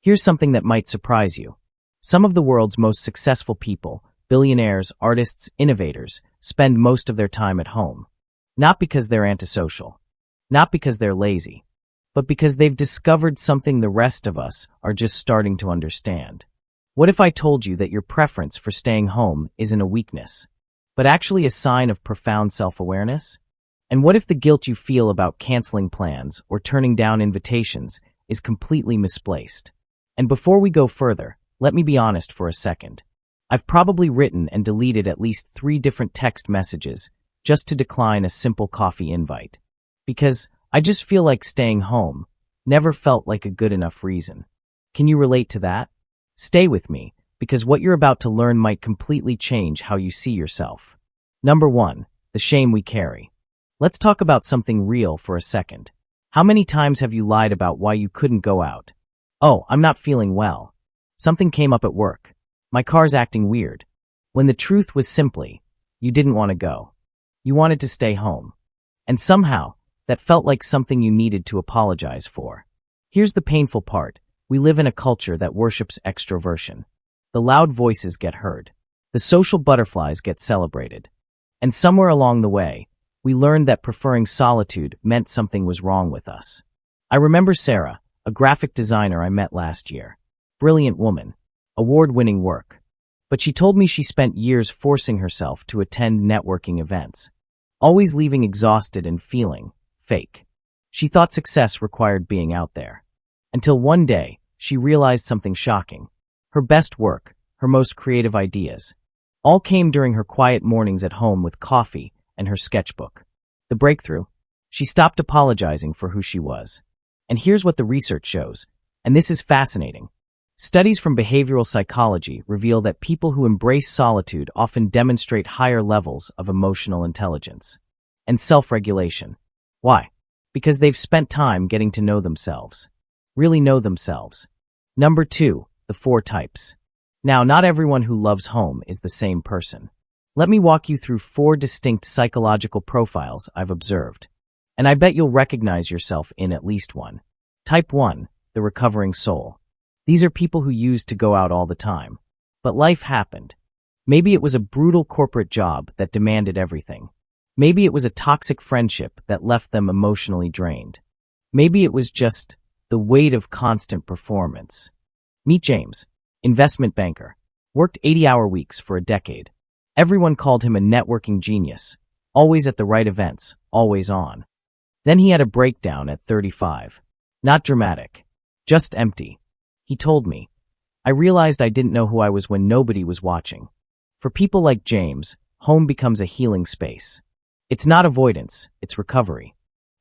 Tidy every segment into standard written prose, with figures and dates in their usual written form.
Here's something that might surprise you. Some of the world's most successful people, billionaires, artists, innovators, spend most of their time at home. Not because they're antisocial, not because they're lazy, but because they've discovered something the rest of us are just starting to understand. What if I told you that your preference for staying home isn't a weakness, but actually a sign of profound self-awareness? And what if the guilt you feel about canceling plans or turning down invitations is completely misplaced? And before we go further, let me be honest for a second. I've probably written and deleted at least 3 different text messages just to decline a simple coffee invite. Because I just feel like staying home never felt like a good enough reason. Can you relate to that? Stay with me, because what you're about to learn might completely change how you see yourself. Number 1, the shame we carry. Let's talk about something real for a second. How many times have you lied about why you couldn't go out? Oh, I'm not feeling well. Something came up at work. My car's acting weird. When the truth was simply, you didn't want to go. You wanted to stay home. And somehow, that felt like something you needed to apologize for. Here's the painful part. We live in a culture that worships extroversion. The loud voices get heard. The social butterflies get celebrated. And somewhere along the way, we learned that preferring solitude meant something was wrong with us. I remember Sarah, a graphic designer I met last year. Brilliant woman. Award-winning work. But she told me she spent years forcing herself to attend networking events, always leaving exhausted and feeling fake. She thought success required being out there. Until one day, she realized something shocking. Her best work, her most creative ideas, all came during her quiet mornings at home with coffee and her sketchbook. The breakthrough? She stopped apologizing for who she was. And here's what the research shows, and this is fascinating. Studies from behavioral psychology reveal that people who embrace solitude often demonstrate higher levels of emotional intelligence and self-regulation. Why? Because they've spent time getting to know themselves. Really know themselves. Number 2, the 4 types. Now, not everyone who loves home is the same person. Let me walk you through 4 distinct psychological profiles I've observed, and I bet you'll recognize yourself in at least one. Type 1, the recovering soul. These are people who used to go out all the time. But life happened. Maybe it was a brutal corporate job that demanded everything. Maybe it was a toxic friendship that left them emotionally drained. Maybe it was just the weight of constant performance. Meet James, investment banker. Worked 80-hour weeks for a decade. Everyone called him a networking genius. Always at the right events, always on. Then he had a breakdown at 35. Not dramatic. Just empty. He told me, I realized I didn't know who I was when nobody was watching. For people like James, home becomes a healing space. It's not avoidance, it's recovery.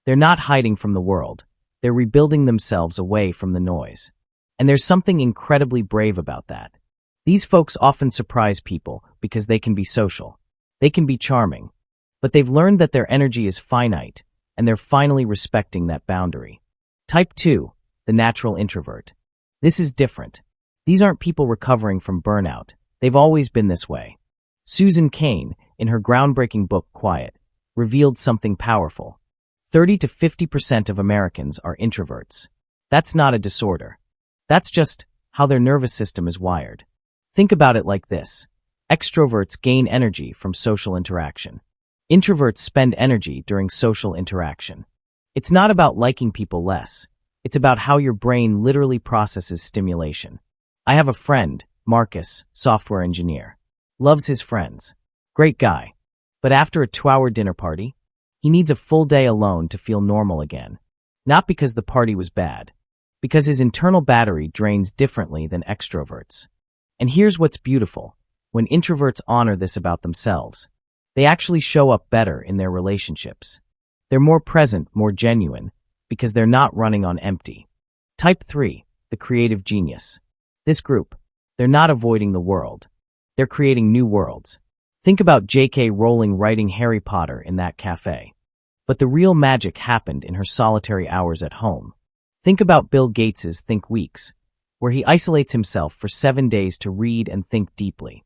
They're not hiding from the world. They're rebuilding themselves away from the noise. And there's something incredibly brave about that. These folks often surprise people because they can be social. They can be charming. But they've learned that their energy is finite, and they're finally respecting that boundary. Type 2, the natural introvert. This is different. These aren't people recovering from burnout. They've always been this way. Susan Cain, in her groundbreaking book Quiet, revealed something powerful. 30 to 50% of Americans are introverts. That's not a disorder. That's just how their nervous system is wired. Think about it like this. Extroverts gain energy from social interaction. Introverts spend energy during social interaction. It's not about liking people less. It's about how your brain literally processes stimulation. I have a friend, Marcus, software engineer. Loves his friends. Great guy. But after a 2-hour dinner party, he needs a full day alone to feel normal again. Not because the party was bad. Because his internal battery drains differently than extroverts. And here's what's beautiful. When introverts honor this about themselves, they actually show up better in their relationships. They're more present, more genuine, because they're not running on empty. Type 3, the creative genius. This group, they're not avoiding the world. They're creating new worlds. Think about J.K. Rowling writing Harry Potter in that cafe. But the real magic happened in her solitary hours at home. Think about Bill Gates's Think Weeks, where he isolates himself for 7 days to read and think deeply.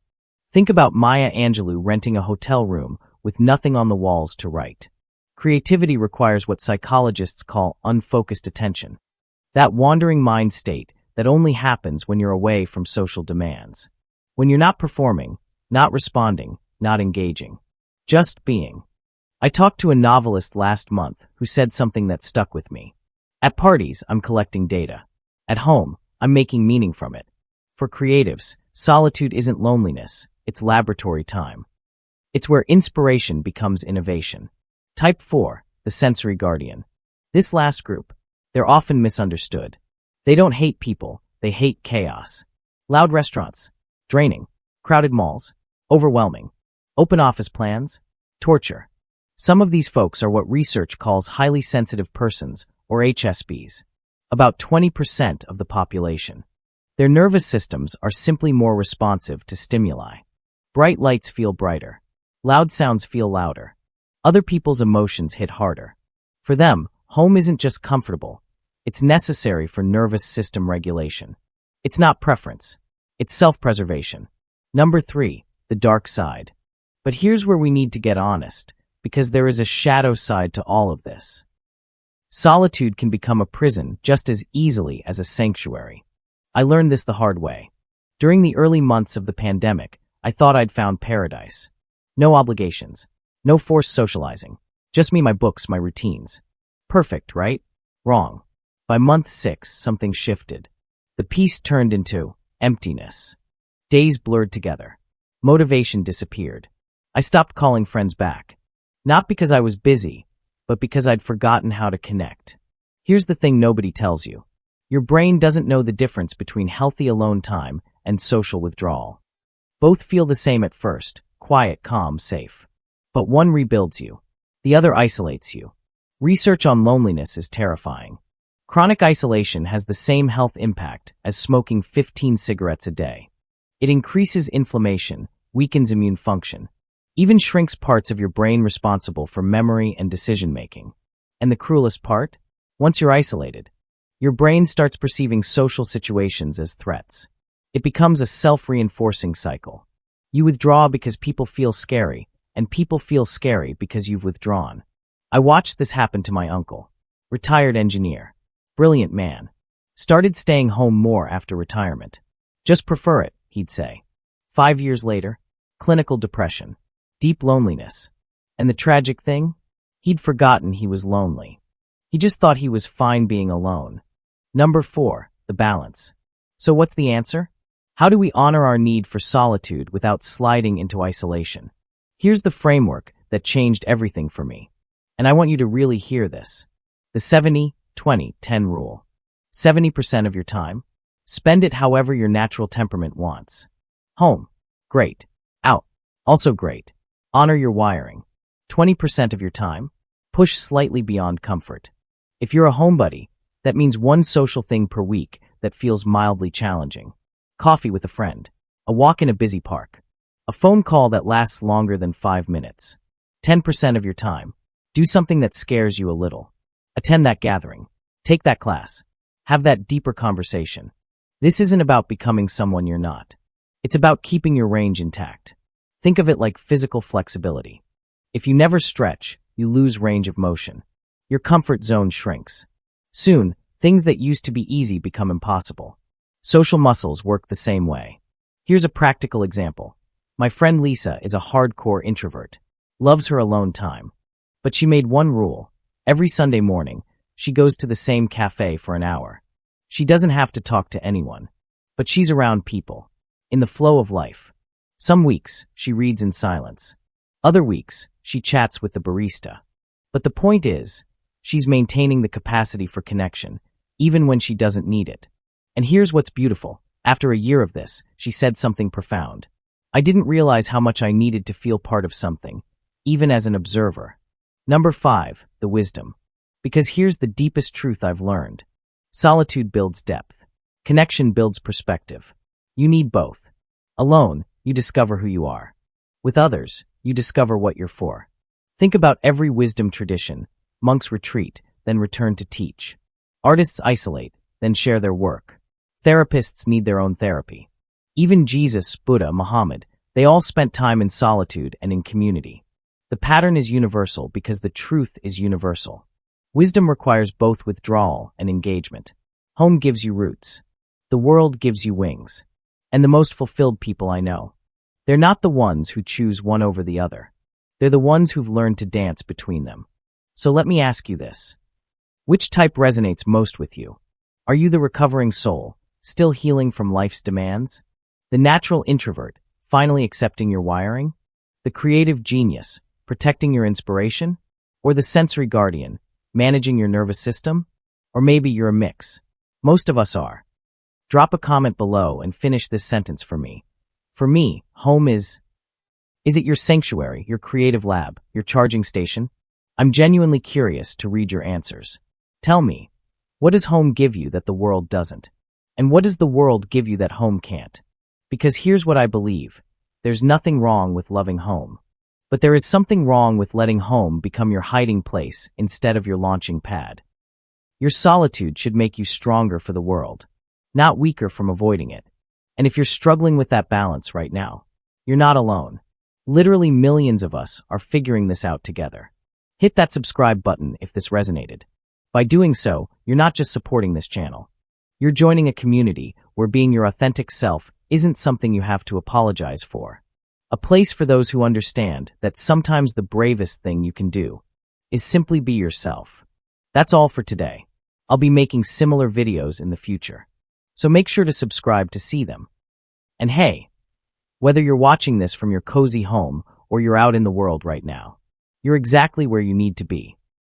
Think about Maya Angelou renting a hotel room with nothing on the walls to write. Creativity requires what psychologists call unfocused attention. That wandering mind state that only happens when you're away from social demands. When you're not performing, not responding, not engaging. Just being. I talked to a novelist last month who said something that stuck with me. At parties, I'm collecting data. At home, I'm making meaning from it. For creatives, solitude isn't loneliness, it's laboratory time. It's where inspiration becomes innovation. Type 4, the sensory guardian. This last group, they're often misunderstood. They don't hate people, they hate chaos. Loud restaurants, draining. Crowded malls, overwhelming. Open office plans, torture. Some of these folks are what research calls highly sensitive persons, or HSPs. About 20% of the population. Their nervous systems are simply more responsive to stimuli. Bright lights feel brighter. Loud sounds feel louder. Other people's emotions hit harder. For them, home isn't just comfortable. It's necessary for nervous system regulation. It's not preference. It's self-preservation. Number 3, the dark side. But here's where we need to get honest, because there is a shadow side to all of this. Solitude can become a prison just as easily as a sanctuary. I learned this the hard way. During the early months of the pandemic, I thought I'd found paradise. No obligations. No forced socializing. Just me, my books, my routines. Perfect, right? Wrong. By month 6, something shifted. The peace turned into emptiness. Days blurred together. Motivation disappeared. I stopped calling friends back. Not because I was busy, but because I'd forgotten how to connect. Here's the thing nobody tells you. Your brain doesn't know the difference between healthy alone time and social withdrawal. Both feel the same at first, quiet, calm, safe. But one rebuilds you. The other isolates you. Research on loneliness is terrifying. Chronic isolation has the same health impact as smoking 15 cigarettes a day. It increases inflammation, weakens immune function, even shrinks parts of your brain responsible for memory and decision-making. And the cruelest part? Once you're isolated, your brain starts perceiving social situations as threats. It becomes a self-reinforcing cycle. You withdraw because people feel scary, and people feel scary because you've withdrawn. I watched this happen to my uncle, retired engineer, brilliant man. Started staying home more after retirement. Just prefer it, he'd say. 5 years later, clinical depression, deep loneliness. And the tragic thing? He'd forgotten he was lonely. He just thought he was fine being alone. Number 4, the balance. So what's the answer? How do we honor our need for solitude without sliding into isolation? Here's the framework that changed everything for me. And I want you to really hear this. The 70-20-10 rule. 70% of your time, spend it however your natural temperament wants. Home, great. Out, also great. Honor your wiring. 20% of your time, push slightly beyond comfort. If you're a homebody, that means one social thing per week that feels mildly challenging. Coffee with a friend, a walk in a busy park, a phone call that lasts longer than 5 minutes. 10% of your time, do something that scares you a little. Attend that gathering. Take that class. Have that deeper conversation. This isn't about becoming someone you're not. It's about keeping your range intact. Think of it like physical flexibility. If you never stretch, you lose range of motion. Your comfort zone shrinks. Soon, things that used to be easy become impossible. Social muscles work the same way. Here's a practical example. My friend Lisa is a hardcore introvert, loves her alone time. But she made one rule. Every Sunday morning, she goes to the same cafe for an hour. She doesn't have to talk to anyone, but she's around people, in the flow of life. Some weeks, she reads in silence. Other weeks, she chats with the barista. But the point is, she's maintaining the capacity for connection, even when she doesn't need it. And here's what's beautiful. After a year of this, she said something profound. I didn't realize how much I needed to feel part of something, even as an observer. Number 5, the wisdom. Because here's the deepest truth I've learned. Solitude builds depth. Connection builds perspective. You need both. Alone, you discover who you are. With others, you discover what you're for. Think about every wisdom tradition. Monks retreat, then return to teach. Artists isolate, then share their work. Therapists need their own therapy. Even Jesus, Buddha, Muhammad, they all spent time in solitude and in community. The pattern is universal because the truth is universal. Wisdom requires both withdrawal and engagement. Home gives you roots. The world gives you wings. And the most fulfilled people I know. They're not the ones who choose one over the other. They're the ones who've learned to dance between them. So let me ask you this. Which type resonates most with you? Are you the recovering soul, still healing from life's demands? The natural introvert, finally accepting your wiring? The creative genius, protecting your inspiration? Or the sensory guardian, managing your nervous system? Or maybe you're a mix. Most of us are. Drop a comment below and finish this sentence for me. For me, home is it your sanctuary, your creative lab, your charging station? I'm genuinely curious to read your answers. Tell me, what does home give you that the world doesn't? And what does the world give you that home can't? Because here's what I believe. There's nothing wrong with loving home. But there is something wrong with letting home become your hiding place instead of your launching pad. Your solitude should make you stronger for the world, not weaker from avoiding it. And if you're struggling with that balance right now, you're not alone. Literally millions of us are figuring this out together. Hit that subscribe button if this resonated. By doing so, you're not just supporting this channel. You're joining a community where being your authentic self isn't something you have to apologize for. A place for those who understand that sometimes the bravest thing you can do is simply be yourself. That's all for today. I'll be making similar videos in the future. So make sure to subscribe to see them. And hey, whether you're watching this from your cozy home or you're out in the world right now, you're exactly where you need to be.